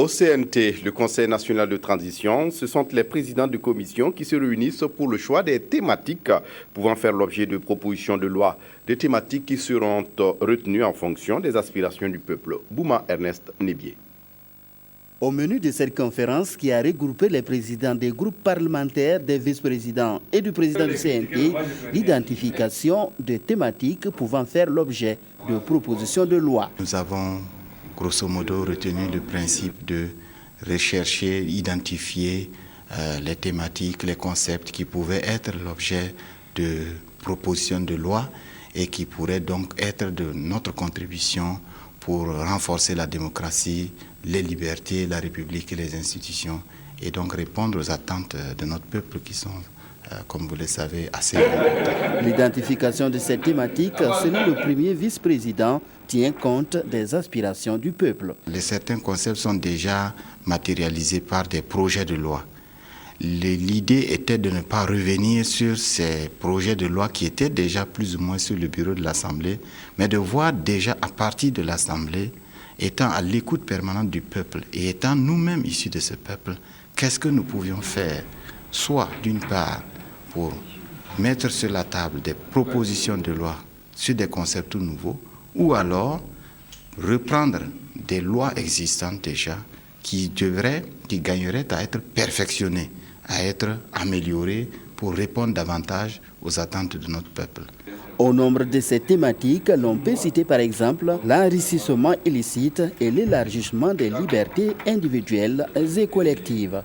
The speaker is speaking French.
Au CNT, le Conseil national de transition, ce sont les présidents de commission qui se réunissent pour le choix des thématiques pouvant faire l'objet de propositions de loi. Des thématiques qui seront retenues en fonction des aspirations du peuple. Bouma Ernest Nébier. Au menu de cette conférence qui a regroupé les présidents des groupes parlementaires, des vice-présidents et du président du CNT, l'identification de thématiques pouvant faire l'objet de propositions de loi. Nous avons grosso modo retenu le principe de rechercher, identifier les thématiques, les concepts qui pouvaient être l'objet de propositions de loi et qui pourraient donc être de notre contribution pour renforcer la démocratie, les libertés, la République et les institutions, et donc répondre aux attentes de notre peuple qui sont, comme vous le savez, assez importantes. L'identification de cette thématique, selon le premier vice-président, tient compte des aspirations du peuple. Certains concepts sont déjà matérialisés par des projets de loi. L'idée était de ne pas revenir sur ces projets de loi qui étaient déjà plus ou moins sur le bureau de l'Assemblée, mais de voir déjà à partir de l'Assemblée, étant à l'écoute permanente du peuple et étant nous-mêmes issus de ce peuple, qu'est-ce que nous pouvions faire, soit d'une part pour mettre sur la table des propositions de loi sur des concepts tout nouveaux, ou alors reprendre des lois existantes déjà qui gagneraient à être perfectionnées, à être améliorées pour répondre davantage aux attentes de notre peuple. Au nombre de ces thématiques, l'on peut citer par exemple l'enrichissement illicite et l'élargissement des libertés individuelles et collectives.